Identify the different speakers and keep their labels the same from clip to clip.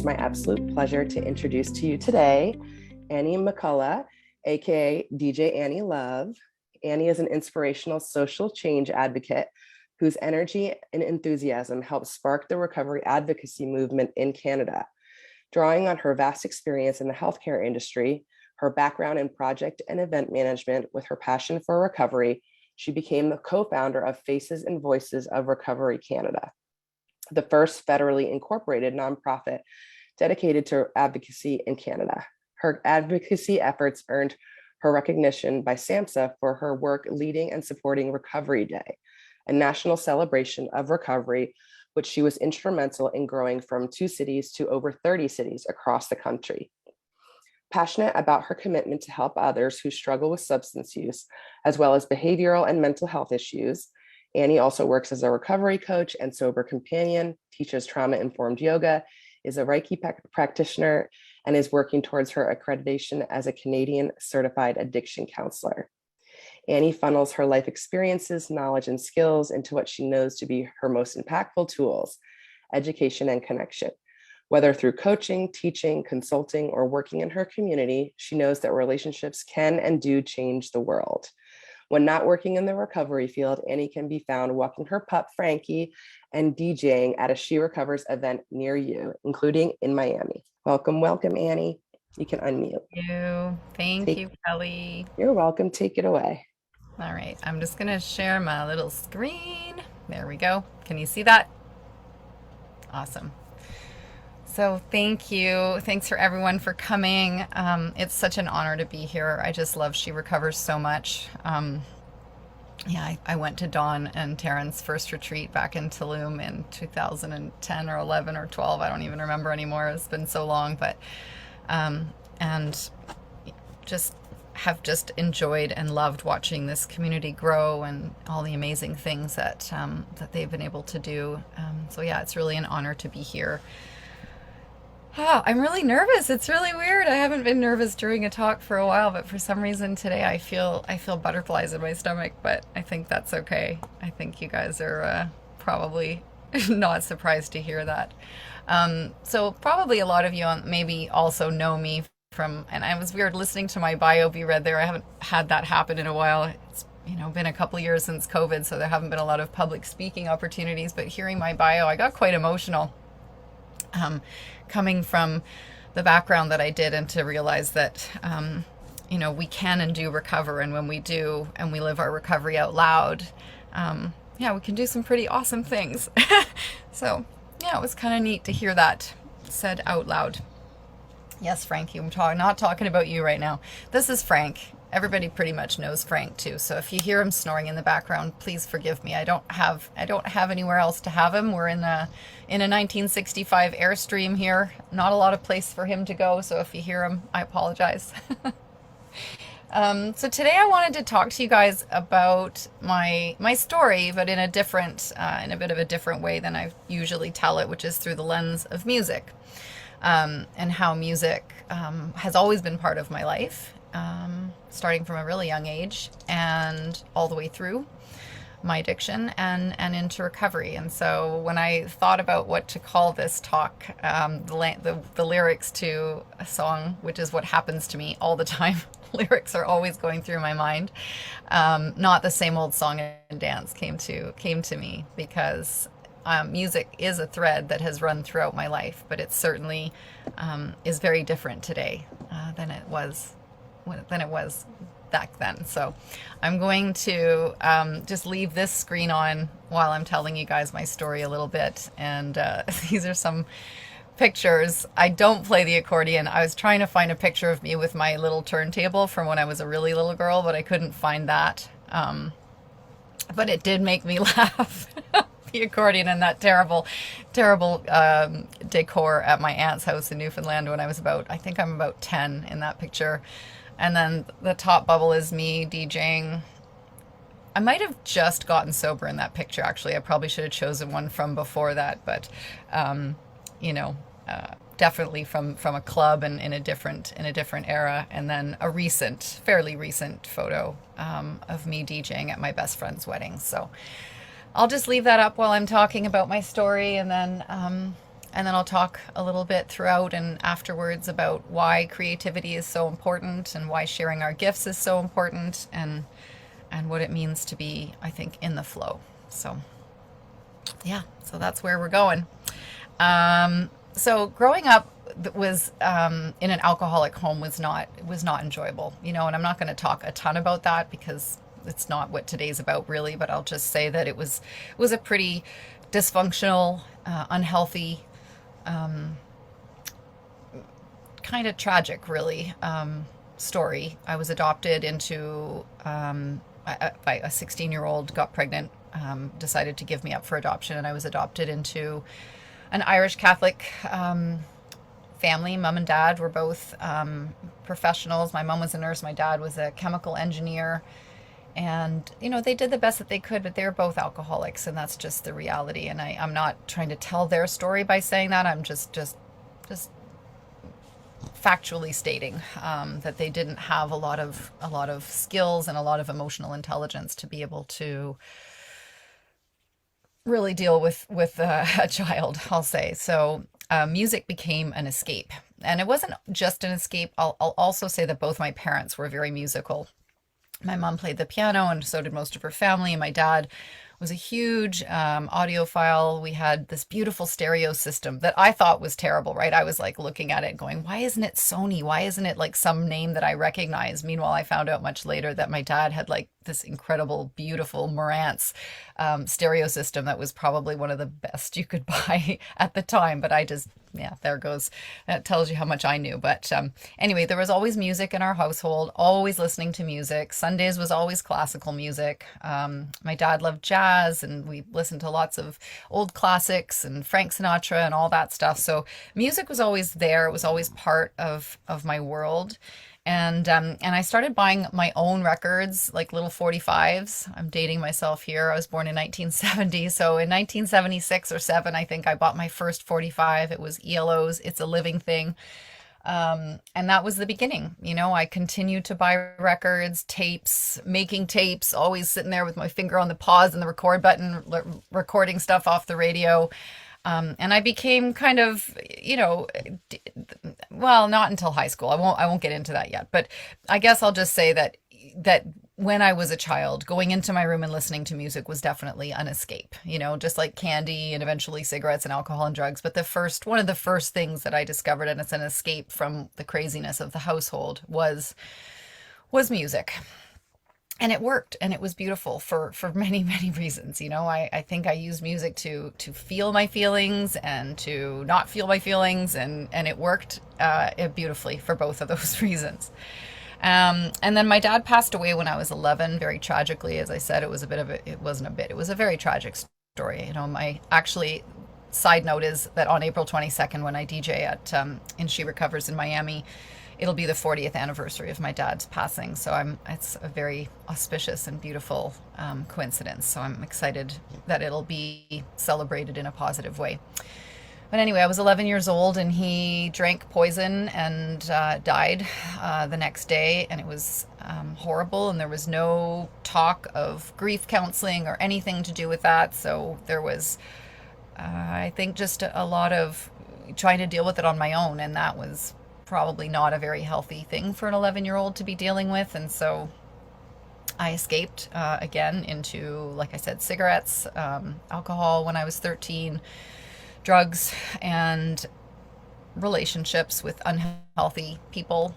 Speaker 1: is my absolute pleasure to introduce to you today Annie McCullough, aka DJ Annie Love. Annie is an inspirational social change advocate whose energy and enthusiasm helped spark the recovery advocacy movement in Canada. Drawing on her vast experience in the healthcare industry, her background in project and event management with her passion for recovery, she became the co-founder of Faces and Voices of Recovery Canada, the first federally incorporated nonprofit dedicated to advocacy in Canada. Her advocacy efforts earned her recognition by SAMHSA for her work leading and supporting Recovery Day, a national celebration of recovery, which she was instrumental in growing from 2 cities to over 30 cities across the country. Passionate about her commitment to help others who struggle with substance use, as well as behavioral and mental health issues, Annie also works as a recovery coach and sober companion, teaches trauma-informed yoga, is a Reiki practitioner, and is working towards her accreditation as a Canadian certified addiction counselor. Annie funnels her life experiences, knowledge, and skills into what she knows to be her most impactful tools: education and connection. Whether through coaching, teaching, consulting, or working in her community, she knows that relationships can and do change the world. When not working in the recovery field, Annie can be found walking her pup, Frankie, and DJing at a She Recovers event near you, including in Miami. Welcome, Annie. You can unmute.
Speaker 2: Thank you, Kelly.
Speaker 1: You're welcome. Take it away.
Speaker 2: All right, I'm just gonna share my little screen. There we go. Can you see that? Awesome. So thank you. Thanks for everyone for coming. It's such an honor to be here. I just love She Recovers so much. I went to Dawn and Taryn's first retreat back in Tulum in 2010 or 11 or 12. I don't even remember anymore. It's been so long, but and just enjoyed and loved watching this community grow and all the amazing things that they've been able to do. So yeah, it's really an honor to be here. I'm really nervous. It's really weird. I haven't been nervous during a talk for a while, but for some reason today I feel butterflies in my stomach, but I think that's okay. I think you guys are probably not surprised to hear that. So probably a lot of you maybe also know me from, and I was weird listening to my bio be read there. I haven't had that happen in a while. It's been a couple years since COVID, so there haven't been a lot of public speaking opportunities, but hearing my bio, I got quite emotional. Coming from the background that I did, and to realize that, we can and do recover. And when we do, and we live our recovery out loud, we can do some pretty awesome things. So yeah, it was kind of neat to hear that said out loud. Yes, Frankie, I'm not talking about you right now. This is Frank. Everybody pretty much knows Frank too. So if you hear him snoring in the background, please forgive me. I don't have anywhere else to have him. We're in a 1965 Airstream here. Not a lot of place for him to go. So if you hear him, I apologize. So today I wanted to talk to you guys about my story, but in a bit of a different way than I usually tell it, which is through the lens of music, and how music has always been part of my life. Starting from a really young age and all the way through my addiction and into recovery. And so when I thought about what to call this talk, the lyrics to a song, which is what happens to me all the time, lyrics are always going through my mind. Not the same old song and dance came to me, because music is a thread that has run throughout my life, but it certainly is very different today than it was back then. So I'm going to just leave this screen on while I'm telling you guys my story a little bit. And these are some pictures. I don't play the accordion. I was trying to find a picture of me with my little turntable from when I was a really little girl, but I couldn't find that. But it did make me laugh. The accordion and that terrible decor at my aunt's house in Newfoundland when I was I think I'm about 10 in that picture. And then the top bubble is me DJing. I might have just gotten sober in that picture, actually. I probably should have chosen one from before that, but definitely from a club and in a different era. And then a fairly recent photo of me DJing at my best friend's wedding. So I'll just leave that up while I'm talking about my story, and then and then I'll talk a little bit throughout and afterwards about why creativity is so important and why sharing our gifts is so important, and what it means to be, I think, in the flow. So yeah, so that's where we're going. So growing up was in an alcoholic home was not enjoyable, and I'm not going to talk a ton about that because it's not what today's about really, but I'll just say that it was a pretty dysfunctional, unhealthy, kind of tragic, really, story. I was adopted into by a 16-year-old, got pregnant, decided to give me up for adoption, and I was adopted into an Irish Catholic family. Mom and dad were both professionals. My mom was a nurse, my dad was a chemical engineer. And, they did the best that they could, but they're both alcoholics, and that's just the reality. And I'm not trying to tell their story by saying that. I'm just factually stating that they didn't have a lot of skills and a lot of emotional intelligence to be able to really deal with a child, I'll say. So music became an escape, and it wasn't just an escape. I'll also say that both my parents were very musical. My mom played the piano, and so did most of her family. And my dad was a huge audiophile. We had this beautiful stereo system that I thought was terrible, right? I was like looking at it going, why isn't it Sony? Why isn't it like some name that I recognize? Meanwhile, I found out much later that my dad had like this incredible, beautiful Marantz stereo system that was probably one of the best you could buy at the time. But yeah, there goes. That tells you how much I knew. But anyway, there was always music in our household, always listening to music. Sundays was always classical music. My dad loved jazz, and we listened to lots of old classics and Frank Sinatra and all that stuff. So music was always there. It was always part of my world. And I started buying my own records, like little 45s. I'm dating myself here. I was born in 1970. So in 1976 or 7, I think I bought my first 45. It was ELO's It's a Living Thing. And that was the beginning. I continued to buy records, tapes, making tapes, always sitting there with my finger on the pause and the record button, recording stuff off the radio. And I became kind of, well, not until high school. I won't get into that yet, but I guess I'll just say that when I was a child, going into my room and listening to music was definitely an escape, just like candy and eventually cigarettes and alcohol and drugs. But one of the first things that I discovered, and it's an escape from the craziness of the household, was music. And it worked, and it was beautiful for many, many reasons. I think I used music to feel my feelings and to not feel my feelings, and it worked beautifully for both of those reasons. And then my dad passed away when I was 11, very tragically. As I said, it was a very tragic story. Actually, side note is that on April 22nd, when I DJ at in She Recovers in Miami, it'll be the 40th anniversary of my dad's passing. So it's a very auspicious and beautiful coincidence. So I'm excited that it'll be celebrated in a positive way. But anyway, I was 11 years old, and he drank poison and died the next day. And it was horrible. And there was no talk of grief counseling or anything to do with that. So there was, I think, just a lot of trying to deal with it on my own. And that was probably not a very healthy thing for an 11-year-old to be dealing with. And so I escaped again into, like I said, cigarettes, alcohol when I was 13, drugs, and relationships with unhealthy people.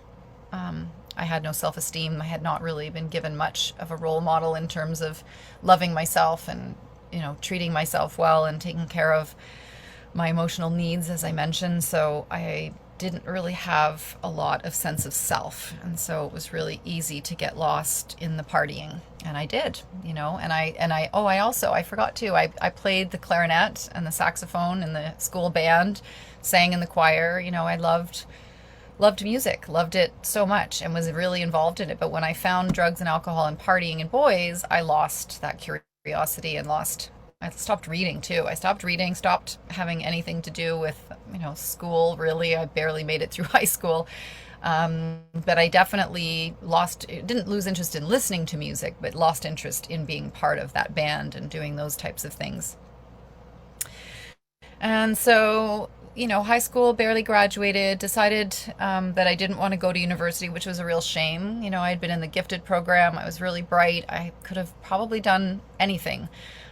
Speaker 2: I had no self-esteem. I had not really been given much of a role model in terms of loving myself and, treating myself well and taking care of my emotional needs, as I mentioned. So I didn't really have a lot of sense of self, and so it was really easy to get lost in the partying, and I did, I forgot too, I played the clarinet and the saxophone in the school band, sang in the choir. I loved music, loved it so much, and was really involved in it. But when I found drugs and alcohol and partying and boys, I lost that curiosity and I stopped reading too. I stopped reading, stopped having anything to do with, school, really. I barely made it through high school. But I definitely didn't lose interest in listening to music, but lost interest in being part of that band and doing those types of things. And so, high school, barely graduated, decided that I didn't want to go to university, which was a real shame. I had been in the gifted program. I was really bright. I could have probably done anything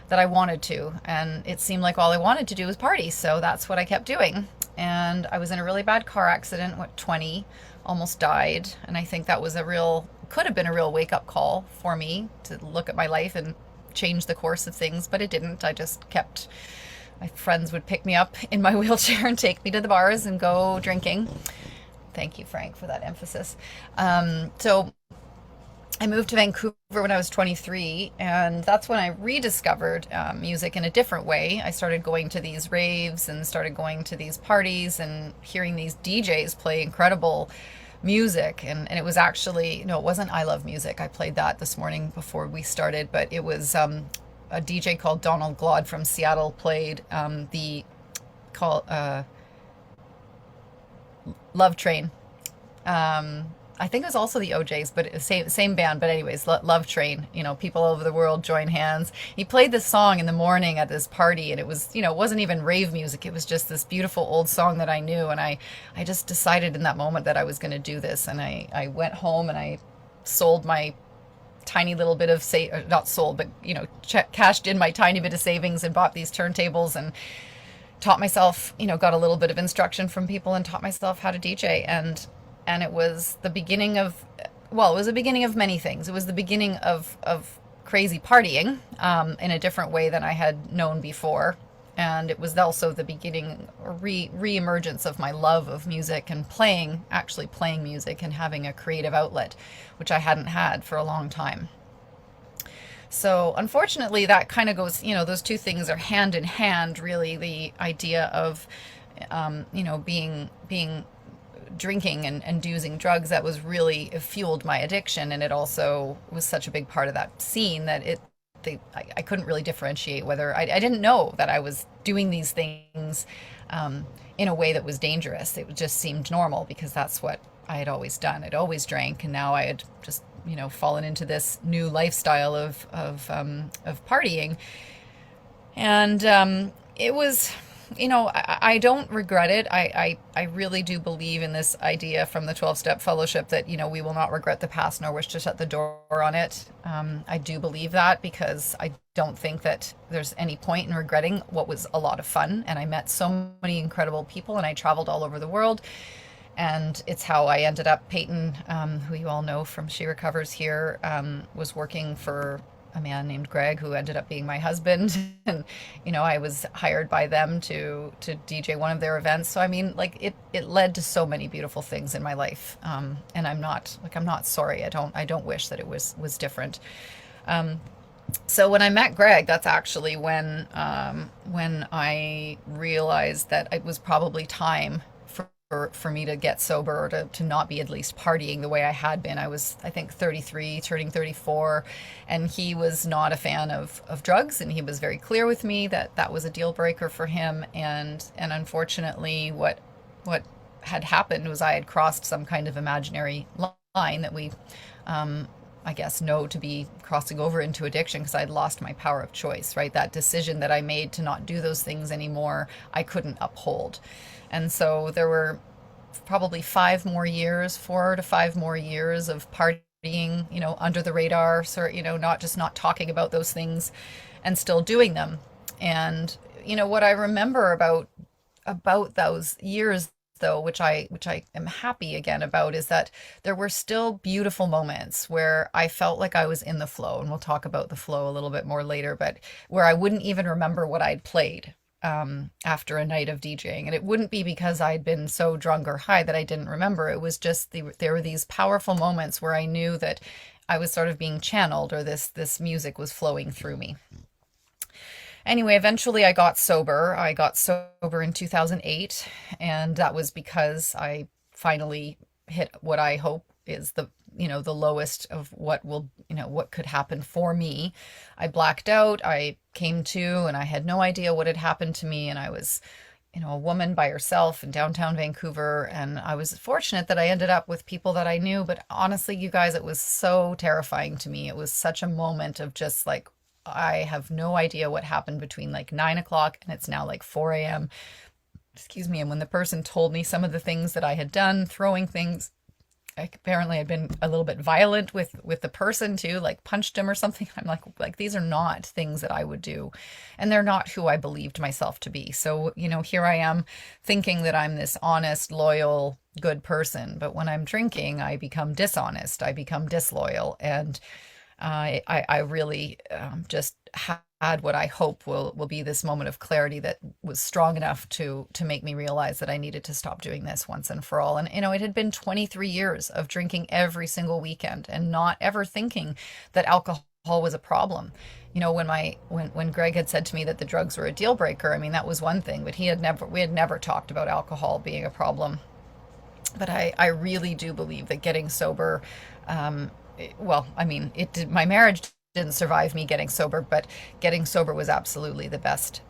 Speaker 2: that I wanted to. And it seemed like all I wanted to do was party. So that's what I kept doing. And I was in a really bad car accident, 20, almost died. And I think that was could have been a real wake up call for me to look at my life and change the course of things, but it didn't. I just kept my friends would pick me up in my wheelchair and take me to the bars and go drinking. Thank you, Frank, for that emphasis. So I moved to Vancouver when I was 23, and that's when I rediscovered music in a different way. I started going to these raves and started going to these parties and hearing these DJs play incredible music. And it was actually, no, it wasn't I Love Music. I played that this morning before we started, but it was a DJ called Donald Glaude from Seattle played the call Love Train. I think it was also the OJs, but same band. But anyways, Love Train. People over the world join hands. He played this song in the morning at this party, and it was, it wasn't even rave music. It was just this beautiful old song that I knew, and I just decided in that moment that I was going to do this, and I went home and I sold my tiny little bit of not sold, but cashed in my tiny bit of savings and bought these turntables and taught myself, got a little bit of instruction from people and taught myself how to DJ. And it was the beginning of, well, it was the beginning of many things. It was the beginning of crazy partying in a different way than I had known before. And it was also the beginning, re-emergence of my love of music and actually playing music and having a creative outlet, which I hadn't had for a long time. So unfortunately, that kind of goes, those two things are hand in hand, really, the idea of, being drinking and using drugs that was really, it fueled my addiction. And it also was such a big part of that scene that I couldn't really differentiate whether I didn't know that I was doing these things in a way that was dangerous. It just seemed normal because that's what I had always done. I'd always drank, and now I had just fallen into this new lifestyle of partying, and it was. I don't regret it. I really do believe in this idea from the 12-step fellowship that, we will not regret the past nor wish to shut the door on it. I do believe that because I don't think that there's any point in regretting what was a lot of fun. And I met so many incredible people and I traveled all over the world. And it's how I ended up, Peyton, who you all know from She Recovers here, was working for a man named Greg who ended up being my husband. And, I was hired by them to DJ one of their events. So, I mean, like it led to so many beautiful things in my life. And I'm not sorry. I don't wish that it was different. So when I met Greg, that's actually when I realized that it was probably time for me to get sober, or to not be at least partying the way I had been. I was, I think, 33, turning 34, and he was not a fan of drugs, and he was very clear with me that that was a deal breaker for him. And unfortunately, what had happened was I had crossed some kind of imaginary line that we, I guess, know to be crossing over into addiction, because I'd lost my power of choice, right? That decision that I made to not do those things anymore, I couldn't uphold. And so there were probably 4 to 5 more years of partying, under the radar, so, not talking about those things and still doing them. And, what I remember about those years, though, which I am happy again about, is that there were still beautiful moments where I felt like I was in the flow. And we'll talk about the flow a little bit more later, but where I wouldn't even remember what I'd played after a night of DJing. And it wouldn't be because I'd been so drunk or high that I didn't remember. It was just there were these powerful moments where I knew that I was sort of being channeled, or this music was flowing through me. Anyway, eventually I got sober. I got sober in 2008, and that was because I finally hit what I hope is the lowest of what could happen for me. I blacked out. I came to, and I had no idea what had happened to me. And I was, a woman by herself in downtown Vancouver. And I was fortunate that I ended up with people that I knew. But honestly, you guys, it was so terrifying to me. It was such a moment of just like, I have no idea what happened between like 9 o'clock and it's now like 4 a.m. Excuse me. And when the person told me some of the things that I had done, throwing things, apparently I'd been a little bit violent with the person too, like punched him or something. I'm like these are not things that I would do, and they're not who I believed myself to be. So, here I am thinking that I'm this honest, loyal, good person, but when I'm drinking, I become dishonest, I become disloyal, and I really just had what I hope will be this moment of clarity that was strong enough to make me realize that I needed to stop doing this once and for all. And it had been 23 years of drinking every single weekend and not ever thinking that alcohol was a problem. When Greg had said to me that the drugs were a deal breaker, I mean, that was one thing, but we had never talked about alcohol being a problem. But I really do believe that getting sober, well, I mean, my marriage didn't survive me getting sober, but getting sober was absolutely the best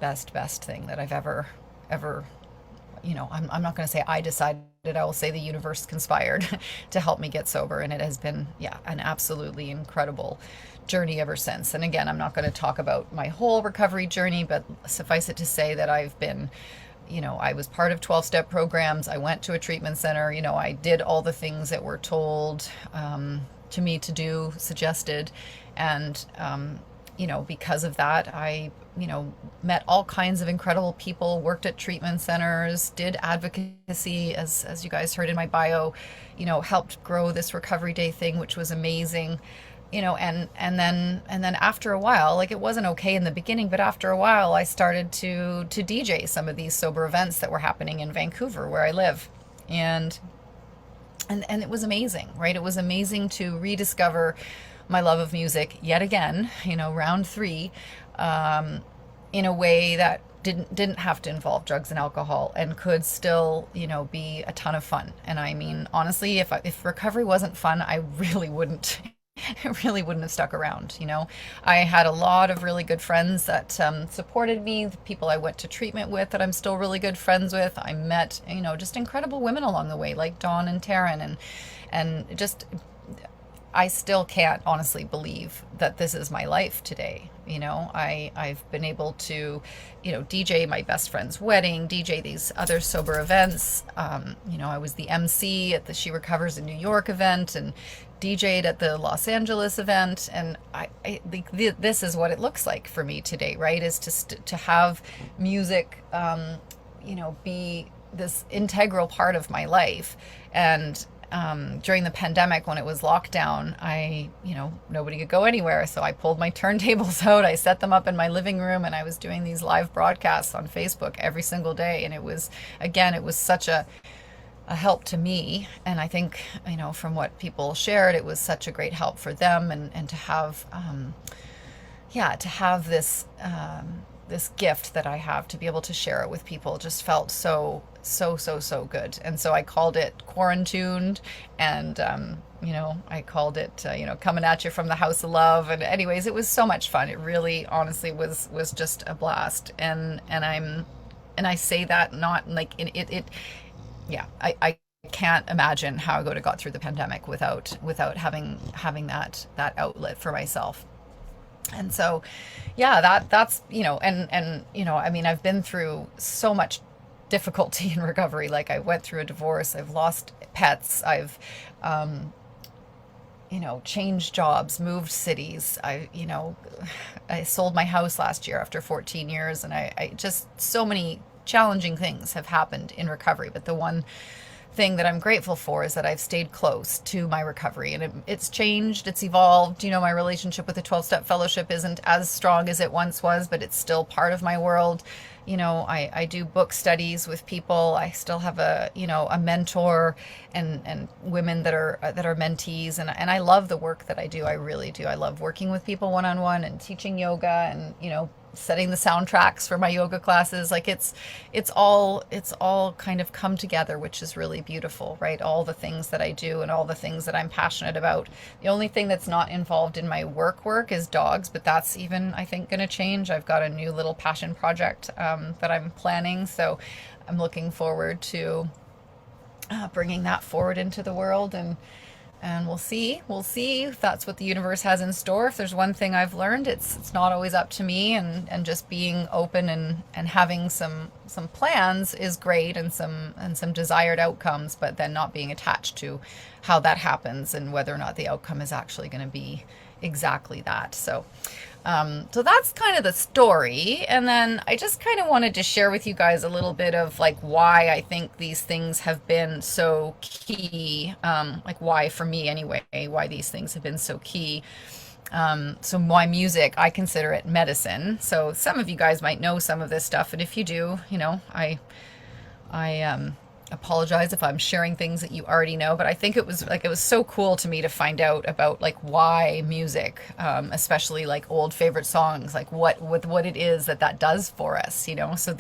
Speaker 2: thing that I've ever, I'm not going to say I decided, I will say the universe conspired to help me get sober. And it has been, yeah, an absolutely incredible journey ever since. And again, I'm not going to talk about my whole recovery journey, but suffice it to say that I've been, I was part of 12-step programs. I went to a treatment center. I did all the things that were told to me to do, suggested. And, because of that, I, met all kinds of incredible people, worked at treatment centers, did advocacy, as you guys heard in my bio, helped grow this Recovery Day thing, which was amazing. And then after a while, like, it wasn't okay in the beginning, but after a while I started to DJ some of these sober events that were happening in Vancouver, where I live. And it was amazing, right? It was amazing to rediscover my love of music yet again, round three, in a way that didn't have to involve drugs and alcohol, and could still, be a ton of fun. And I mean, honestly, if recovery wasn't fun, I really wouldn't. I really wouldn't have stuck around. I had a lot of really good friends that supported me, the people I went to treatment with that I'm still really good friends with. I met, just incredible women along the way, like Dawn and Taryn, and just, I still can't honestly believe that this is my life today. I've been able to, DJ my best friend's wedding, DJ these other sober events. I was the MC at the She Recovers in New York event, and DJ'd at the Los Angeles event. And I think this is what it looks like for me today, right? Is to have music, be this integral part of my life. And during the pandemic, when it was lockdown, nobody could go anywhere. So I pulled my turntables out, I set them up in my living room, and I was doing these live broadcasts on Facebook every single day. And it was such a help to me. And I think, from what people shared, it was such a great help for them. And to have, this gift that I have to be able to share it with people just felt so good. And so I called it Quarantuned, and I called it Coming at You from the House of Love. And anyways, it was so much fun. It really honestly was just a blast. And I say that not like I can't imagine how I would have got through the pandemic without having that outlet for myself. And so, yeah, that's, I mean, I've been through so much difficulty in recovery. Like, I went through a divorce, I've lost pets, I've, changed jobs, moved cities. I sold my house last year after 14 years. And I just, so many challenging things have happened in recovery. But the one thing that I'm grateful for is that I've stayed close to my recovery, and it's changed, it's evolved. My relationship with the 12-step fellowship isn't as strong as it once was, but it's still part of my world. I do book studies with people. I still have a mentor and women that are mentees. And I love the work that I do. I really do. I love working with people one-on-one and teaching yoga and, setting the soundtracks for my yoga classes. Like, it's all kind of come together, which is really beautiful, right? All the things that I do and all the things that I'm passionate about. The only thing that's not involved in my work is dogs, but that's even, I think, going to change. I've got a new little passion project that I'm planning. So I'm looking forward to bringing that forward into the world. And and we'll see if that's what the universe has in store. If there's one thing I've learned, it's not always up to me, and just being open and having some plans is great, and some desired outcomes, but then not being attached to how that happens and whether or not the outcome is actually going to be exactly that. So that's kind of the story. And then I just kind of wanted to share with you guys a little bit of like why I think these things have been so key. Like why, for me anyway, why these things have been so key. So my music, I consider it medicine. So some of you guys might know some of this stuff. And if you do, I apologize if I'm sharing things that you already know, but I think it was so cool to me to find out about like why music, especially like old favorite songs, like what it is that does for us, So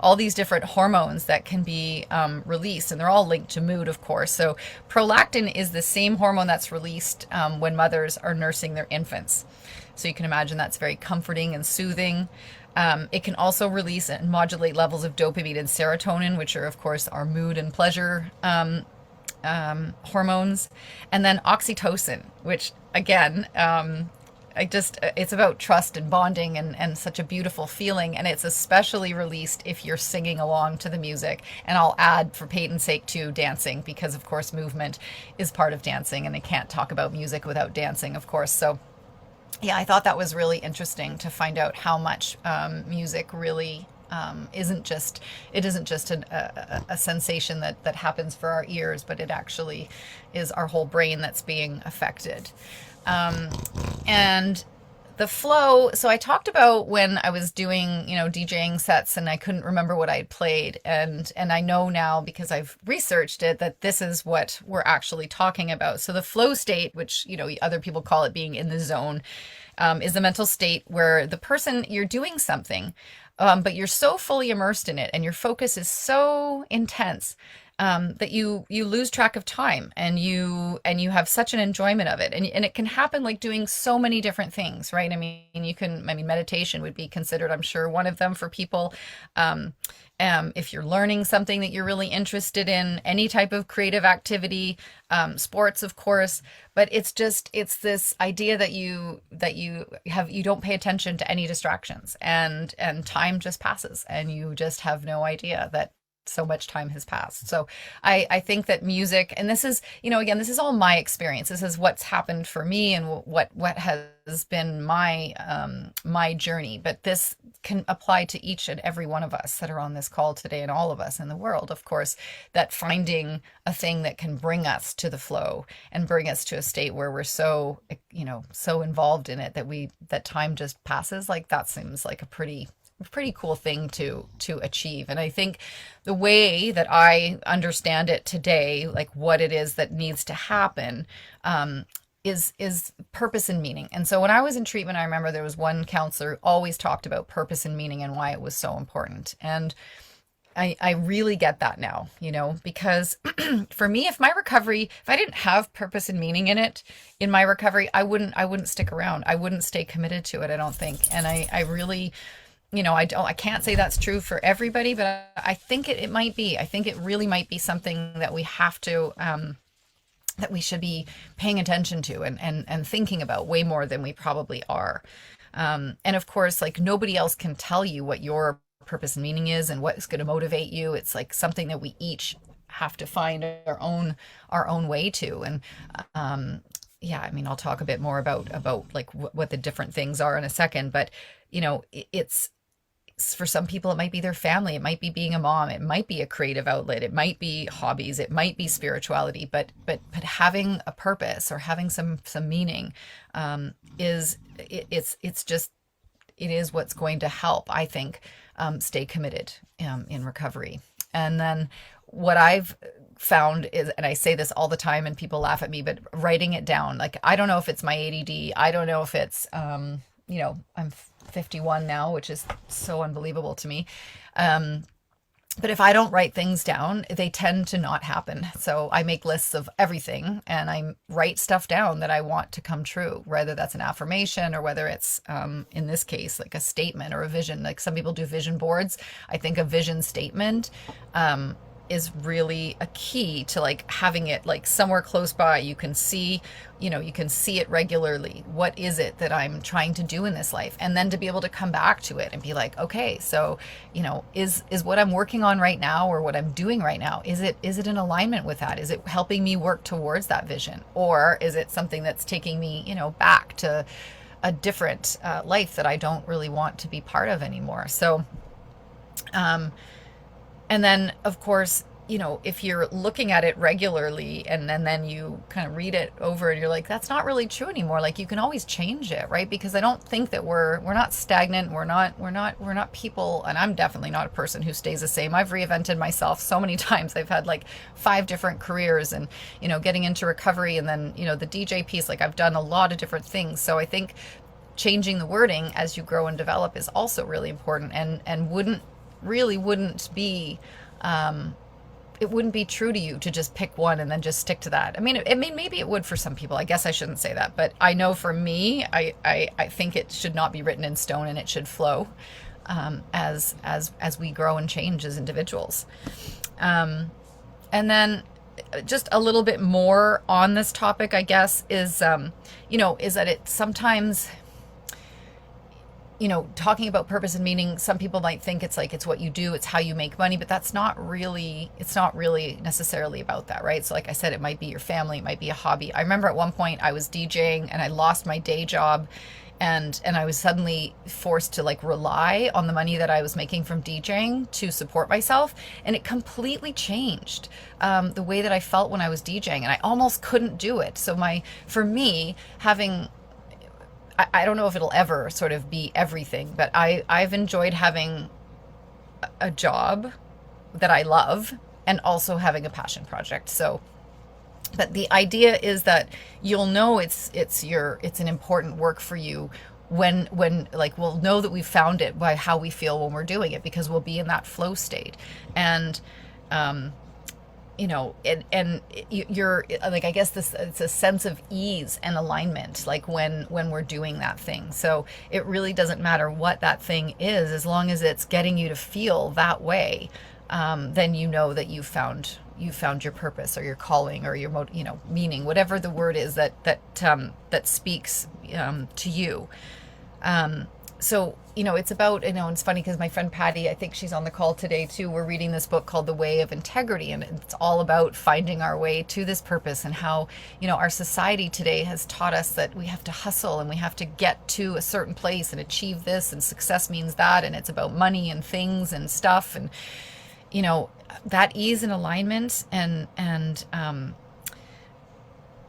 Speaker 2: all these different hormones that can be released, and they're all linked to mood, of course. So prolactin is the same hormone that's released when mothers are nursing their infants. So you can imagine that's very comforting and soothing. It can also release and modulate levels of dopamine and serotonin, which are, of course, our mood and pleasure hormones. And then oxytocin, which, again, it's about trust and bonding and such a beautiful feeling. And it's especially released if you're singing along to the music. And I'll add, for Peyton's sake, too, dancing, because, of course, movement is part of dancing. And they can't talk about music without dancing, of course. So yeah, I thought that was really interesting to find out how much music really isn't just a sensation that happens for our ears, but it actually is our whole brain that's being affected. And the flow, so I talked about when I was doing, DJing sets, and I couldn't remember what I had played. And I know now, because I've researched it, that this is what we're actually talking about. So the flow state, which, other people call it being in the zone, is a mental state where you're doing something, but you're so fully immersed in it, and your focus is so intense that you lose track of time, and you have such an enjoyment of it, and it can happen like doing so many different things, right? I mean, meditation would be considered, I'm sure, one of them for people. If you're learning something that you're really interested in, any type of creative activity, sports, of course, but it's this idea that you don't pay attention to any distractions, and time just passes, and you just have no idea that so much time has passed. So I think that music, and this is, again, this is all my experience. This is what's happened for me, and what has been my journey. But this can apply to each and every one of us that are on this call today, and all of us in the world, of course, that finding a thing that can bring us to the flow and bring us to a state where we're so, so involved in it that time just passes. Like, that seems like a pretty cool thing to achieve. And I think the way that I understand it today, like what it is that needs to happen, is purpose and meaning. And so when I was in treatment, I remember there was one counselor who always talked about purpose and meaning and why it was so important. And I really get that now, because for me, if I didn't have purpose and meaning in my recovery, I wouldn't stick around. I wouldn't stay committed to it, I don't think. And I really, I can't say that's true for everybody, but I think it might be. I think it really might be something that we have to, that we should be paying attention to and thinking about way more than we probably are. And of course, like, nobody else can tell you what your purpose and meaning is and what's going to motivate you. It's like something that we each have to find our own way to. And yeah, I mean, I'll talk a bit more about like what the different things are in a second, but it's, for some people, it might be their family. It might be being a mom. It might be a creative outlet. It might be hobbies. It might be spirituality. But having a purpose or having some meaning it is what's going to help, I think, stay committed in recovery. And then what I've found is, and I say this all the time and people laugh at me, but writing it down. Like, I don't know if it's my ADD. I don't know if it's I'm 51 now, which is so unbelievable to me. But if I don't write things down, they tend to not happen. So I make lists of everything, and I write stuff down that I want to come true, whether that's an affirmation or whether it's, in this case, like a statement or a vision. Like, some people do vision boards. I think a vision statement is really a key to like having it like somewhere close by. You can see, you can see it regularly. What is it that I'm trying to do in this life? And then to be able to come back to it and be like, okay, so, is what I'm working on right now, or what I'm doing right now, is it in alignment with that? Is it helping me work towards that vision? Or is it something that's taking me, back to a different life that I don't really want to be part of anymore? So, and then, of course, if you're looking at it regularly and then you kind of read it over and you're like, that's not really true anymore. Like, you can always change it, right? Because I don't think that we're not stagnant. We're not people. And I'm definitely not a person who stays the same. I've reinvented myself so many times. I've had like 5 different careers, and, getting into recovery, and then, the DJ piece, like I've done a lot of different things. So I think changing the wording as you grow and develop is also really important, and wouldn't be, it wouldn't be true to you to just pick one and then just stick to that. I mean, maybe it would for some people. I guess I shouldn't say that, but I know for me, I think it should not be written in stone, and it should flow, as we grow and change as individuals. And then just a little bit more on this topic, I guess, is that it sometimes, talking about purpose and meaning, some people might think it's like, it's what you do, it's how you make money, but it's not really necessarily about that, right? So like I said, it might be your family, it might be a hobby. I remember at one point I was DJing and I lost my day job, and I was suddenly forced to like rely on the money that I was making from DJing to support myself. And it completely changed the way that I felt when I was DJing, and I almost couldn't do it. So for me, I don't know if it'll ever sort of be everything, but I've enjoyed having a job that I love and also having a passion project. So, but the idea is that you'll know it's an important work for you when like we'll know that we've found it by how we feel when we're doing it, because we'll be in that flow state. And you're like, I guess it's a sense of ease and alignment, like when we're doing that thing. So it really doesn't matter what that thing is, as long as it's getting you to feel that way. Then that you found your purpose, or your calling, or your meaning, whatever the word is that speaks to you. So, it's about, it's funny because my friend Patty, I think she's on the call today too. We're reading this book called The Way of Integrity, and it's all about finding our way to this purpose, and how, our society today has taught us that we have to hustle and we have to get to a certain place and achieve this, and success means that, and it's about money and things and stuff. And, that ease and alignment, and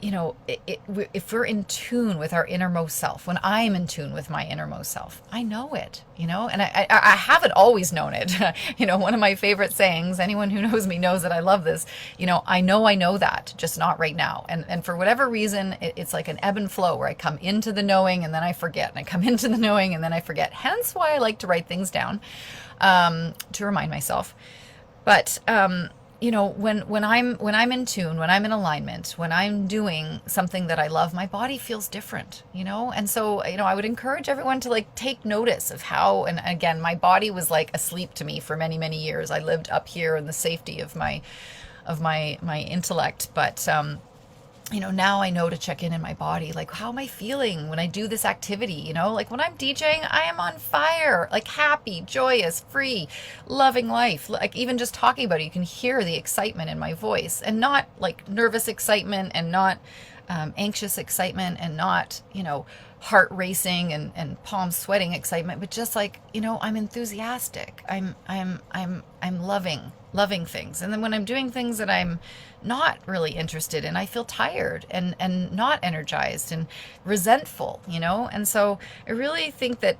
Speaker 2: if we're in tune with our innermost self, when I'm in tune with my innermost self, I know it, and I haven't always known it. One of my favorite sayings, anyone who knows me knows that I love this, I know that, just not right now. And for whatever reason, it's like an ebb and flow, where I come into the knowing and then I forget, and I come into the knowing and then I forget. Hence why I like to write things down, to remind myself. But, when I'm in tune, when I'm in alignment, when I'm doing something that I love, my body feels different, and so, I would encourage everyone to like take notice of how, and again, my body was like asleep to me for many, many years. I lived up here in the safety of my intellect, but, now I know to check in my body. Like, how am I feeling when I do this activity? Like when I'm DJing, I am on fire, like happy, joyous, free, loving life. Like even just talking about it, you can hear the excitement in my voice, and not like nervous excitement, and not anxious excitement, and not, heart racing and palms sweating excitement, but just like, I'm enthusiastic. I'm loving things. And then when I'm doing things that I'm not really interested in, I feel tired and not energized and resentful, and so I really think that,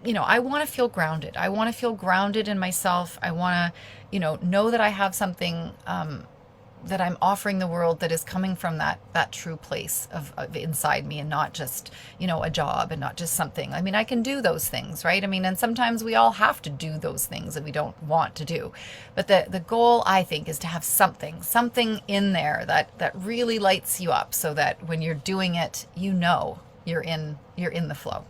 Speaker 2: I want to feel grounded. I want to feel grounded in myself. I want to, know that I have something, that I'm offering the world, that is coming from that true place of inside me, and not just, a job, and not just something. I mean, I can do those things, right? I mean, and sometimes we all have to do those things that we don't want to do. But the goal, I think, is to have something in there that really lights you up, so that when you're doing it, you're in the flow.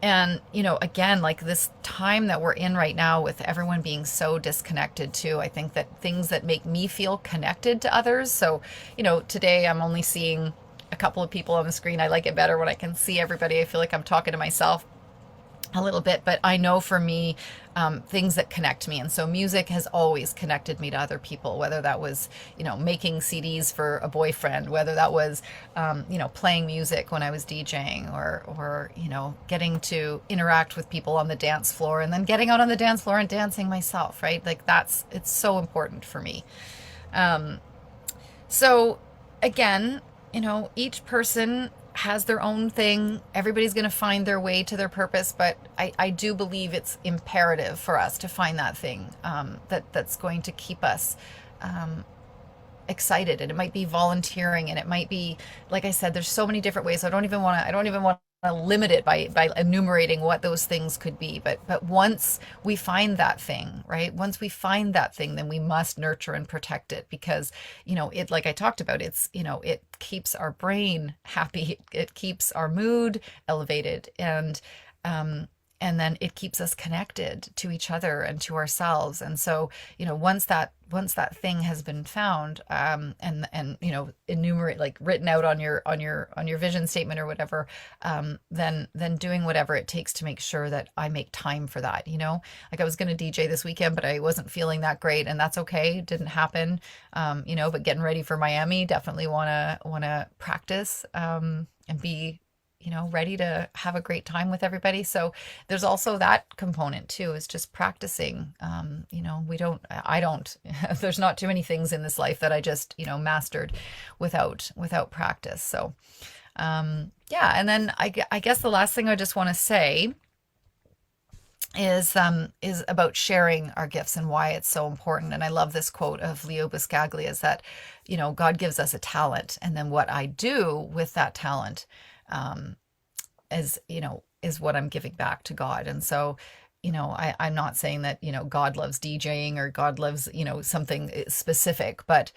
Speaker 2: And, you know, again, like this time that we're in right now with everyone being so disconnected too, I think that things that make me feel connected to others. So, you know, today I'm only seeing a couple of people on the screen. I like it better when I can see everybody. I feel like I'm talking to myself a little bit, but I know for me, things that connect me. And so music has always connected me to other people, whether that was, you know, making CDs for a boyfriend, whether that was, you know, playing music when I was DJing or, you know, getting to interact with people on the dance floor and then getting out on the dance floor and dancing myself, right? Like it's so important for me. Um, so again, you know, each person has their own thing. Everybody's going to find their way to their purpose, but I do believe it's imperative for us to find that thing that's going to keep us um, excited. And it might be volunteering, and it might be, like I said, there's so many different ways. I don't even want to limit it by enumerating what those things could be. But once we find that thing, right? Once we find that thing, then we must nurture and protect it, because, you know, it, like I talked about, it's, you know, it keeps our brain happy. It keeps our mood elevated, um, and then it keeps us connected to each other and to ourselves. And so, you know, once that thing has been found, and you know, enumerate, like written out on your vision statement or whatever, then doing whatever it takes to make sure that I make time for that. You know, like I was going to DJ this weekend, but I wasn't feeling that great, and that's okay. It didn't happen. You know, but getting ready for Miami, definitely wanna practice, and be, you know, ready to have a great time with everybody. So there's also that component too, is just practicing. You know, I don't, there's not too many things in this life that I just, you know, mastered without practice. So, yeah. And then I guess the last thing I just want to say is about sharing our gifts and why it's so important. And I love this quote of Leo Buscaglia, is that, you know, God gives us a talent, and then what I do with that talent, um, is, you know, is what I'm giving back to God. And so, you know, I'm not saying that, you know, God loves DJing or God loves, you know, something specific, but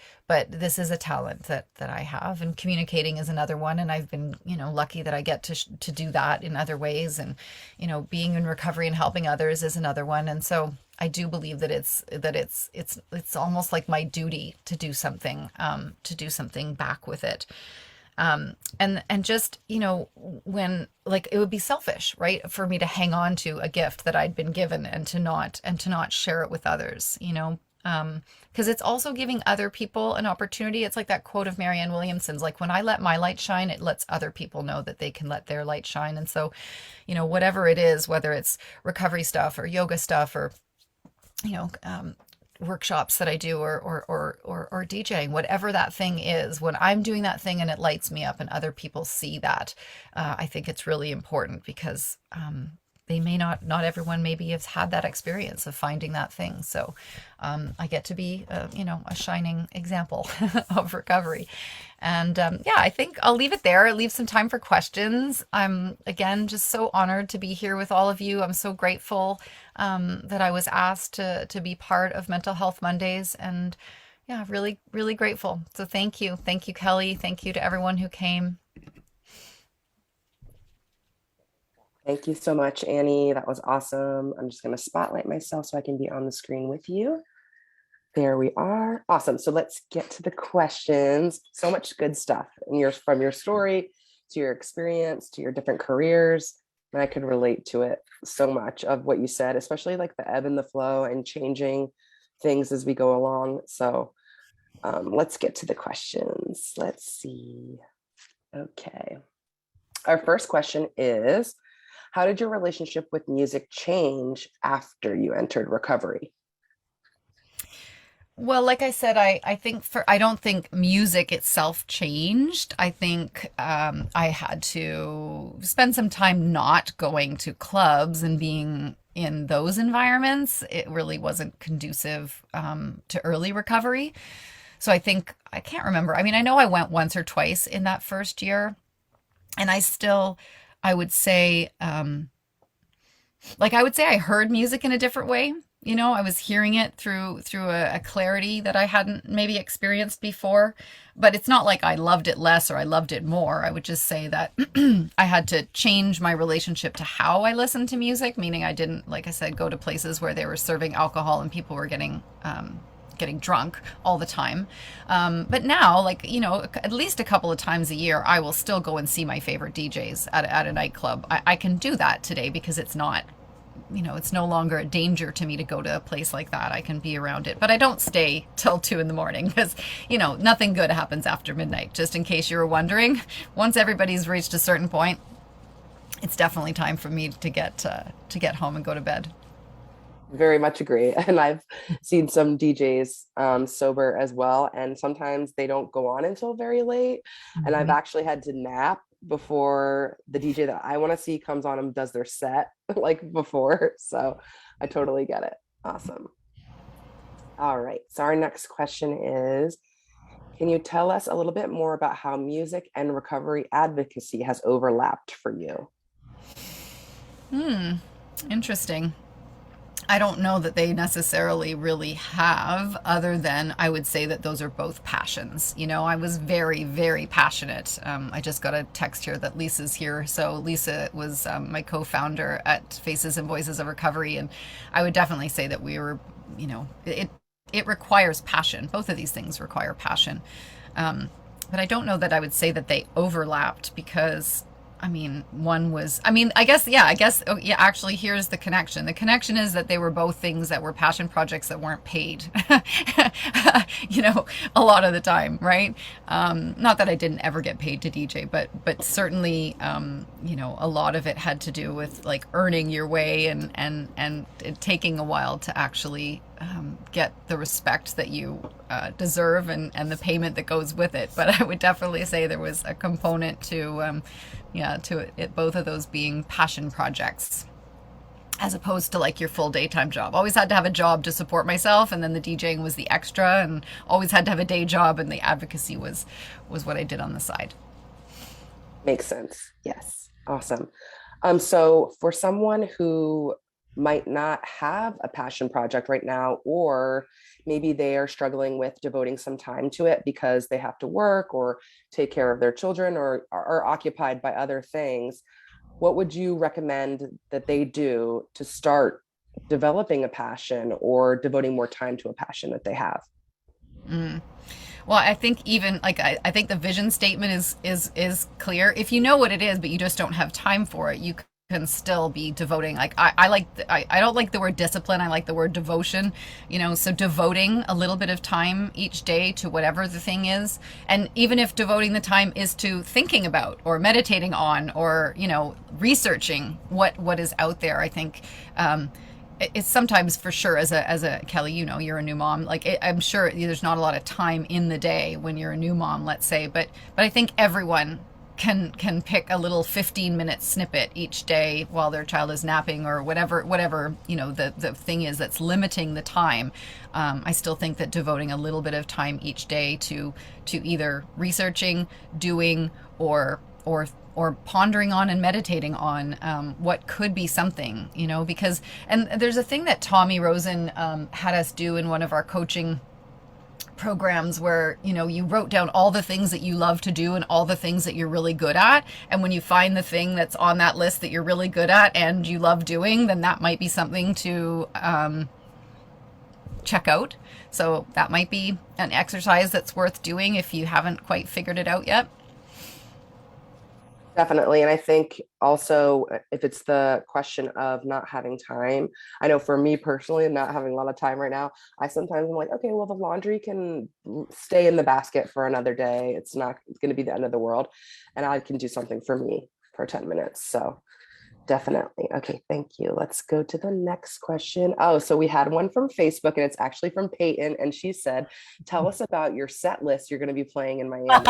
Speaker 2: this is a talent that I have, and communicating is another one. And I've been, you know, lucky that I get to do that in other ways. And, you know, being in recovery and helping others is another one. And so I do believe that it's almost like my duty to do something back with it. And just, you know, when, like, it would be selfish, right, for me to hang on to a gift that I'd been given and to not share it with others, you know, because it's also giving other people an opportunity. It's like that quote of Marianne Williamson's, like, when I let my light shine, it lets other people know that they can let their light shine. And so, you know, whatever it is, whether it's recovery stuff or yoga stuff or, you know, workshops that I do, or DJing, whatever that thing is, when I'm doing that thing and it lights me up and other people see that, I think it's really important, because they may not everyone maybe has had that experience of finding that thing. So I get to be, you know, a shining example of recovery. And yeah, I think I'll leave it there. Leave some time for questions. I'm, again, just so honored to be here with all of you. I'm so grateful that I was asked to be part of Mental Health Mondays, and yeah, really, really grateful. So thank you. Thank you, Kelly. Thank you to everyone who came.
Speaker 1: Thank you so much, Annie. That was awesome. I'm just going to spotlight myself so I can be on the screen with you. There we are. Awesome. So let's get to the questions. So much good stuff from your story to your experience to your different careers. And I could relate to it so much of what you said, especially like the ebb and the flow and changing things as we go along. So let's get to the questions. Let's see. Okay. Our first question is, how did your relationship with music change after you entered recovery?
Speaker 2: Well, like I said, I don't think music itself changed. I think I had to spend some time not going to clubs and being in those environments. It really wasn't conducive to early recovery. So I can't remember. I mean, I know I went once or twice in that first year, and I would say, I would say I heard music in a different way. I was hearing it through a clarity that I hadn't maybe experienced before. But it's not like I loved it less or I loved it more. I would just say that I had to change my relationship to how I listened to music, meaning I didn't, like I said, go to places where they were serving alcohol and people were getting drunk all the time. But now, like, at least a couple of times a year, I will still go and see my favorite DJs at a nightclub. I can do that today because it's not, it's no longer a danger to me to go to a place like that. I can be around it, but I don't stay till 2 a.m. because, nothing good happens after midnight. Just in case you were wondering, once everybody's reached a certain point, it's definitely time for me to get home and go to bed.
Speaker 1: Very much agree. And I've seen some DJs sober as well. And sometimes they don't go on until very late. And I've actually had to nap before the DJ that I want to see comes on and does their set like before. So I totally get it. Awesome. All right. So our next question is, can you tell us a little bit more about how music and recovery advocacy has overlapped for you?
Speaker 2: Interesting. I don't know that they necessarily really have, other than I would say that those are both passions. I was very, very passionate. I just got a text here that Lisa's here. So Lisa was my co-founder at Faces and Voices of Recovery. And I would definitely say that we were, it requires passion. Both of these things require passion. But I don't know that I would say that they overlapped because one was, actually, here's the connection. The connection is that they were both things that were passion projects that weren't paid, a lot of the time, right? Not that I didn't ever get paid to DJ, but certainly, a lot of it had to do with like earning your way and it taking a while to actually get the respect that you deserve and the payment that goes with it. But I would definitely say there was a component to both of those being passion projects, as opposed to like your full daytime job. Always had to have a job to support myself, and then the DJing was the extra, and always had to have a day job, and the advocacy was what I did on the side.
Speaker 1: Makes sense. Yes. Awesome. So for someone who might not have a passion project right now, or maybe they are struggling with devoting some time to it because they have to work or take care of their children or are occupied by other things, what would you recommend that they do to start developing a passion or devoting more time to a passion that they have?
Speaker 2: Well, I think even like I think the vision statement is clear. If you know what it is, but you just don't have time for it, you can still be devoting. Like I don't like the word discipline. I like the word devotion. So devoting a little bit of time each day to whatever the thing is, and even if devoting the time is to thinking about or meditating on or researching what is out there, I think. It's sometimes, for sure, as a Kelly, you're a new mom. Like I'm sure there's not a lot of time in the day when you're a new mom, let's say, but I think everyone can pick a little 15-minute snippet each day while their child is napping or whatever the thing is that's limiting the time. I still think that devoting a little bit of time each day to either researching, doing, or pondering on and meditating on what could be something, because, and there's a thing that Tommy Rosen had us do in one of our coaching programs where, you wrote down all the things that you love to do and all the things that you're really good at. And when you find the thing that's on that list that you're really good at and you love doing, then that might be something to check out. So that might be an exercise that's worth doing if you haven't quite figured it out yet.
Speaker 1: Definitely. And I think also if it's the question of not having time, I know for me personally, not having a lot of time right now, I sometimes am like, okay, well, the laundry can stay in the basket for another day. It's not going to be the end of the world. And I can do something for me for 10 minutes. So definitely. Okay. Thank you. Let's go to the next question. Oh, so we had one from Facebook and it's actually from Peyton. And she said, tell us about your set list you're going to be playing in Miami.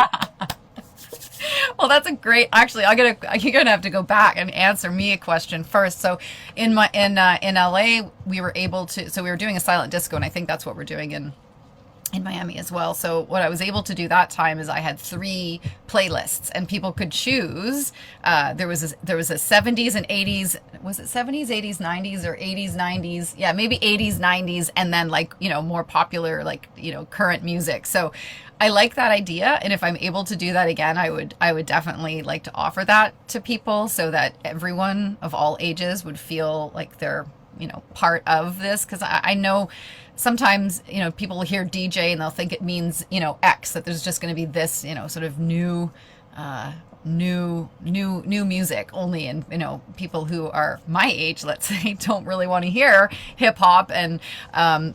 Speaker 2: Well, that's a great. Actually, you're gonna have to go back and answer me a question first. So, in LA, we were able to. So we were doing a silent disco, and I think that's what we're doing in in Miami as well. So what I was able to do that time is I had three playlists, and people could choose. There was a 70s and 80s. Was it 70s, 80s, 90s, or 80s, 90s? Yeah, maybe 80s, 90s, and then like more popular like current music. So I like that idea, and if I'm able to do that again, I would definitely like to offer that to people so that everyone of all ages would feel like they're part of this, because I know sometimes people hear DJ and they'll think it means X, that there's just going to be this sort of uh, new music only, and people who are my age, let's say, don't really want to hear hip hop and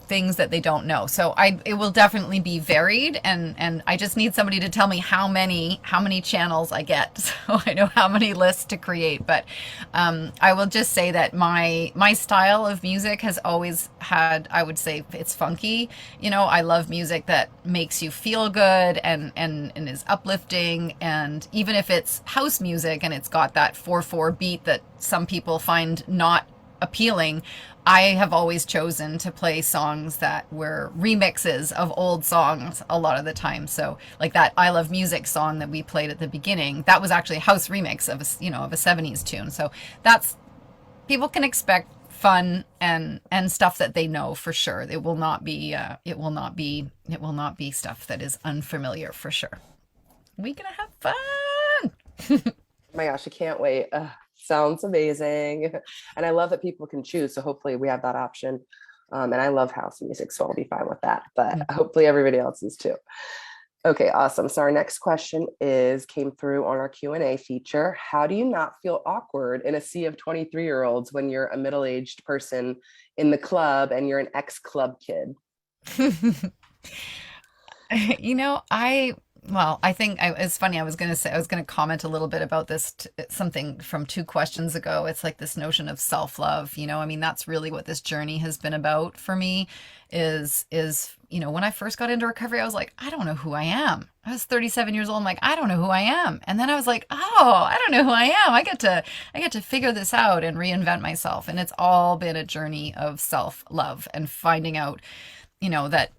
Speaker 2: things that they don't know. So it will definitely be varied, and I just need somebody to tell me how many channels I get, so I know how many lists to create. But I will just say that my style of music has always had, I would say, it's funky. I love music that makes you feel good and is uplifting, and even if it's house music and it's got that 4/4 beat that some people find not appealing, I have always chosen to play songs that were remixes of old songs a lot of the time. So like that I Love Music song that we played at the beginning, that was actually a house remix of a 70s tune. So that's, people can expect fun and stuff that they know for sure. It will not be stuff that is unfamiliar for sure. We're gonna have fun.
Speaker 1: Oh my gosh, I can't wait. Sounds amazing. And I love that people can choose. So hopefully we have that option. And I love house music, so I'll be fine with that. But hopefully everybody else is too. Okay, awesome. So our next question came through on our Q&A feature. How do you not feel awkward in a sea of 23-year-olds when you're a middle-aged person in the club and you're an ex-club kid?
Speaker 2: I think it's funny. I was going to comment a little bit about this, something from two questions ago. It's like this notion of self-love, I mean, that's really what this journey has been about for me is when I first got into recovery, I was like, I don't know who I am. I was 37 years old. I'm like, I don't know who I am. And then I was like, oh, I don't know who I am. I get to figure this out and reinvent myself. And it's all been a journey of self-love and finding out, that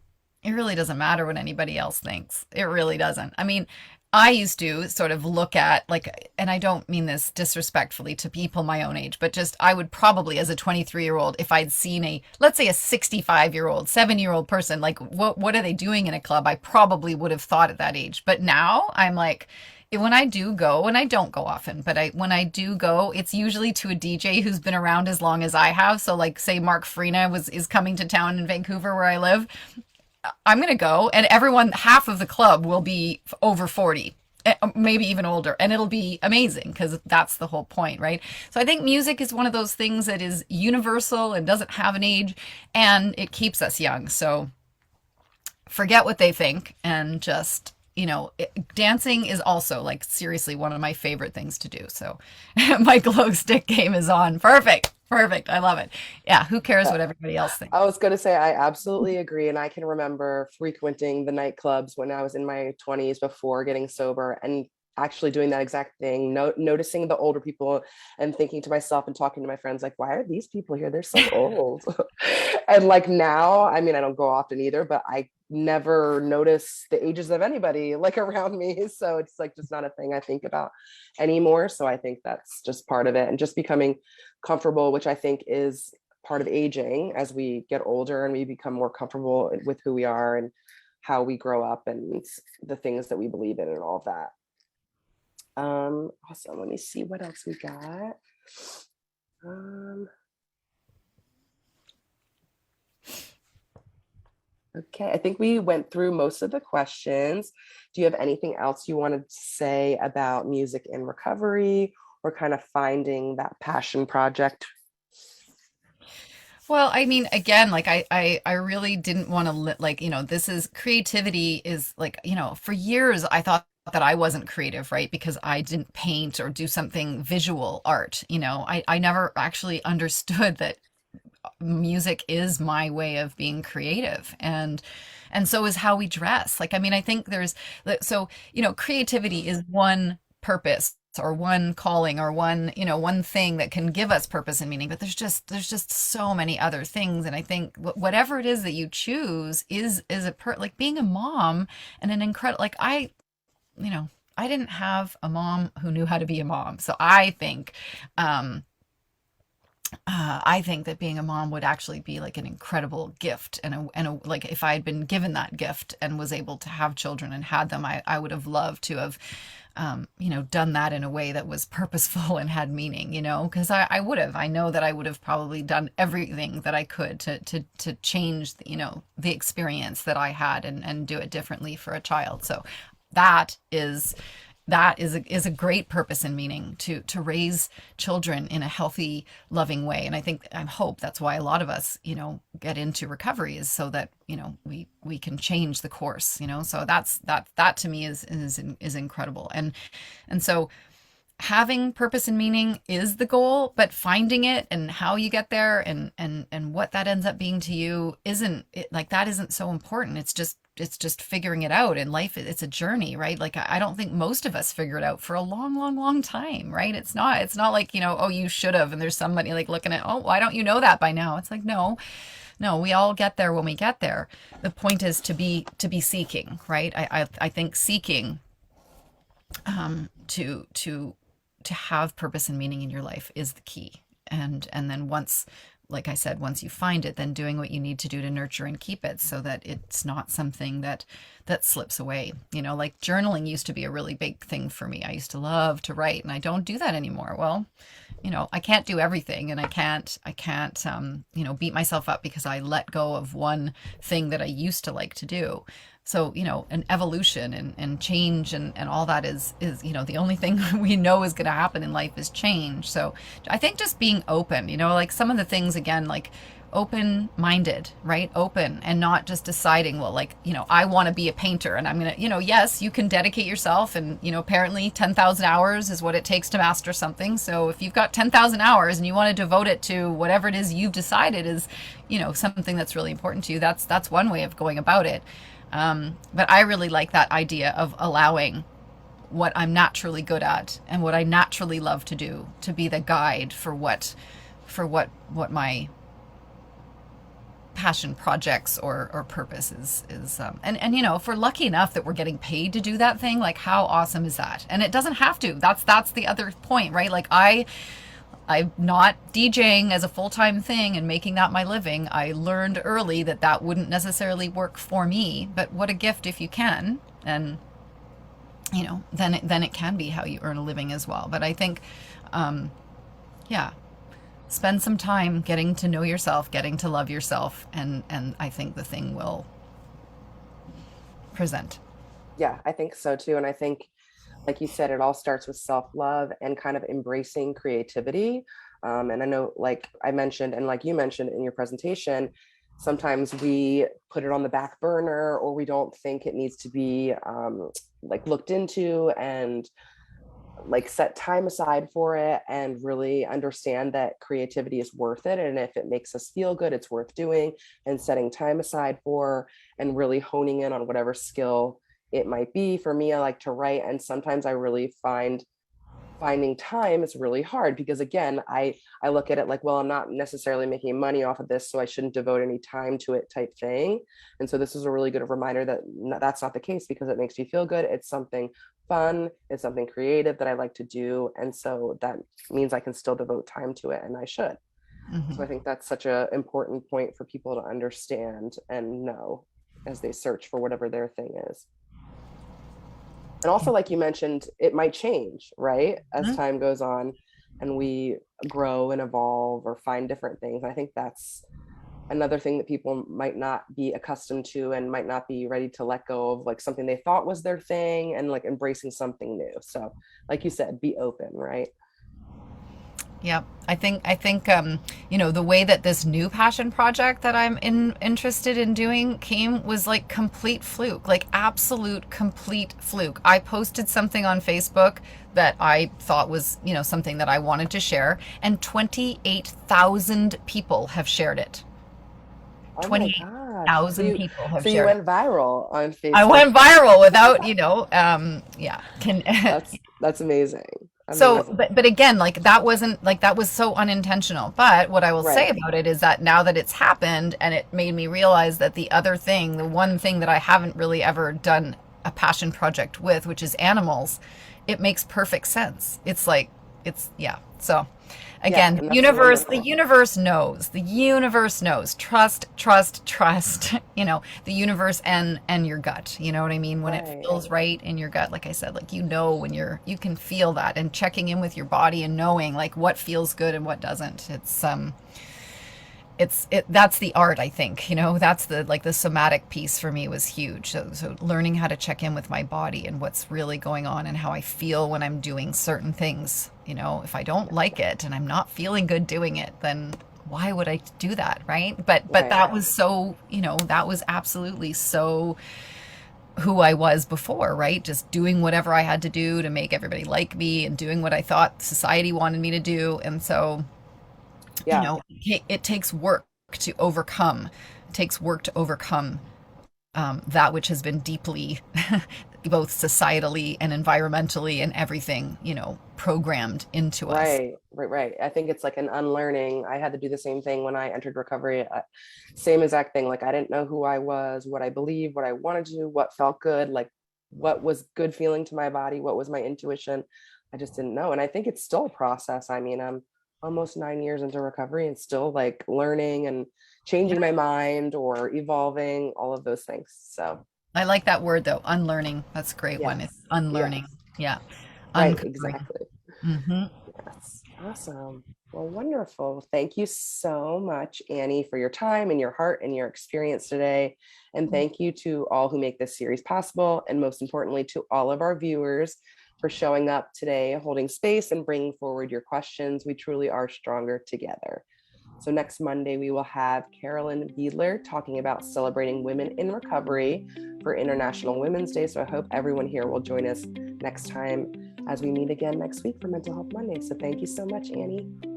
Speaker 2: it really doesn't matter what anybody else thinks. It really doesn't. I mean, I used to sort of look at like, and I don't mean this disrespectfully to people my own age, but just I would probably, as a 23-year-old, if I'd seen let's say a 65-year-old, 7-year-old person, like what are they doing in a club? I probably would have thought at that age. But now I'm like, when I do go, and I don't go often, but when I do go, it's usually to a DJ who's been around as long as I have. So like say Mark Farina is coming to town in Vancouver where I live. I'm going to go, and half of the club will be over 40, maybe even older, and it'll be amazing because that's the whole point, right? So I think music is one of those things that is universal and doesn't have an age, and it keeps us young. So forget what they think and just, dancing is also like seriously one of my favorite things to do. So my glow stick game is on. Perfect. Perfect. I love it. Yeah. Who cares what everybody else thinks?
Speaker 1: I was going to say, I absolutely agree. And I can remember frequenting the nightclubs when I was in my 20s before getting sober and actually doing that exact thing, noticing the older people and thinking to myself and talking to my friends, like, why are these people here? They're so old. And like now, I mean, I don't go often either, but I never notice the ages of anybody like around me. So it's like just not a thing I think about anymore. So I think that's just part of it, and just becoming comfortable, which I think is part of aging as we get older and we become more comfortable with who we are and how we grow up and the things that we believe in and all of that. Awesome. Let me see what else we got. Okay, I think we went through most of the questions. Do you have anything else you wanted to say about music in recovery or kind of finding that passion project?
Speaker 2: Well, I mean, again, like I really didn't want to like, this is creativity is like, for years I thought that I wasn't creative, right? Because I didn't paint or do something visual art. I never actually understood that music is my way of being creative, and so is how we dress. Like, I mean, I think there's so creativity is one purpose or one calling or one, one thing that can give us purpose and meaning, but there's just so many other things. And I think whatever it is that you choose is like being a mom and an incredible, like I didn't have a mom who knew how to be a mom. So um, I think that being a mom would actually be like an incredible gift, like if I had been given that gift and was able to have children and had them, I would have loved to have, done that in a way that was purposeful and had meaning, because I know that I would have probably done everything that I could to change, the experience that I had and do it differently for a child. So that is is a great purpose and meaning to raise children in a healthy, loving way. And I hope that's why a lot of us, get into recovery, is so that, we can change the course, so that to me is incredible. And so having purpose and meaning is the goal, but finding it and how you get there and what that ends up being to you that isn't so important. It's just figuring it out in life. It's a journey, right? Like I don't think most of us figure it out for a long, long, long time, right? It's not like, oh, you should have, and there's somebody like looking at, oh, why don't you know that by now? It's like, no, we all get there when we get there. The point is to be seeking, right? I think seeking to have purpose and meaning in your life is the key. And then once, like I said, once you find it, then doing what you need to do to nurture and keep it so that it's not something that slips away. Like journaling used to be a really big thing for me. I used to love to write, and I don't do that anymore. Well, I can't do everything, and I can't beat myself up because I let go of one thing that I used to like to do. So, an evolution and change and all that is, the only thing we know is going to happen in life is change. So I think just being open, like some of the things, again, like open-minded, right? Open, and not just deciding, well, like, I want to be a painter and I'm going to, yes, you can dedicate yourself, and, apparently 10,000 hours is what it takes to master something. So if you've got 10,000 hours and you want to devote it to whatever it is you've decided is, something that's really important to you, that's one way of going about it. But I really like that idea of allowing what I'm naturally good at and what I naturally love to do to be the guide for what my passion projects or purpose is. And if we're lucky enough that we're getting paid to do that thing, like how awesome is that? And it doesn't have to. That's the other point, right? Like I'm not DJing as a full-time thing and making that my living. I learned early that wouldn't necessarily work for me, but what a gift if you can. And, then it can be how you earn a living as well. But I think, spend some time getting to know yourself, getting to love yourself. And I think the thing will present.
Speaker 1: Yeah, I think so too. And I think, like you said, it all starts with self-love and kind of embracing creativity. And I know, like I mentioned, and like you mentioned in your presentation, sometimes we put it on the back burner, or we don't think it needs to be like looked into and like set time aside for it, and really understand that creativity is worth it. And if it makes us feel good, it's worth doing and setting time aside for, and really honing in on whatever skill it might be. For me, I like to write, and sometimes I really finding time is really hard, because again, I look at it like, well, I'm not necessarily making money off of this, so I shouldn't devote any time to it type thing. And so this is a really good reminder that that's not the case, because it makes me feel good. It's something fun, it's something creative that I like to do, and so that means I can still devote time to it, and I should. Mm-hmm. So I think that's such an important point for people to understand and know as they search for whatever their thing is. And also, like you mentioned, it might change, right? As time goes on and we grow and evolve or find different things. I think that's another thing that people might not be accustomed to and might not be ready to let go of, like something they thought was their thing, and like embracing something new. So like you said, be open, right?
Speaker 2: Yeah, I think the way that this new passion project that I'm interested in doing came was like complete fluke, like absolute complete fluke. I posted something on Facebook that I thought was, something that I wanted to share, and 28,000 people have shared it.
Speaker 1: Oh
Speaker 2: 28,000 people have shared it.
Speaker 1: So you went viral on Facebook.
Speaker 2: I went viral without,
Speaker 1: that's amazing.
Speaker 2: So,
Speaker 1: Amazing.
Speaker 2: but again, like that wasn't like that was so unintentional. But what I will say
Speaker 1: Right.
Speaker 2: about it is that now that it's happened and it made me realize that the other thing, the one thing that I haven't really ever done a passion project with, which is animals, it makes perfect sense. It's like yeah. So
Speaker 1: Yeah.
Speaker 2: again,
Speaker 1: And that's
Speaker 2: the
Speaker 1: wonderful.
Speaker 2: universe knows. The universe knows. Trust, trust, trust, the universe and your gut. You know what I mean? When it
Speaker 1: Right.
Speaker 2: feels right in your gut, like I said, like when you can feel that, and checking in with your body and knowing like what feels good and what doesn't. That's the art, I think. That's the somatic piece for me was huge. So learning how to check in with my body and what's really going on and how I feel when I'm doing certain things. If I don't like it and I'm not feeling good doing it, then why would I do that, right? But
Speaker 1: Right.
Speaker 2: that was so, that was absolutely so who I was before, right? Just doing whatever I had to do to make everybody like me and doing what I thought society wanted me to do. And so
Speaker 1: Yeah.
Speaker 2: it takes work to overcome. It takes work to overcome that which has been deeply, both societally and environmentally and everything, programmed into us.
Speaker 1: Right, right, right. I think it's like an unlearning. I had to do the same thing when I entered recovery. Same exact thing. Like I didn't know who I was, what I believed, what I wanted to do, what felt good, like what was good feeling to my body, what was my intuition. I just didn't know. And I think it's still a process. I mean, I'm almost 9 years into recovery and still like learning and
Speaker 2: Yeah.
Speaker 1: changing my mind or evolving, all of those things. So
Speaker 2: I like that word though, unlearning. That's a great one. It's
Speaker 1: yes,
Speaker 2: unlearning.
Speaker 1: yes,
Speaker 2: Yeah.
Speaker 1: right,
Speaker 2: Uncovering.
Speaker 1: exactly.
Speaker 2: Hmm.
Speaker 1: Yes, awesome. Well, wonderful. Thank you so much, Annie, for your time and your heart and your experience today. And thank you to all who make this series possible. And most importantly, to all of our viewers for showing up today, holding space and bringing forward your questions. We truly are stronger together. So next Monday, we will have Carolyn Biedler talking about celebrating women in recovery for International Women's Day. So I hope everyone here will join us next time as we meet again next week for Mental Health Monday. So thank you so much, Annie.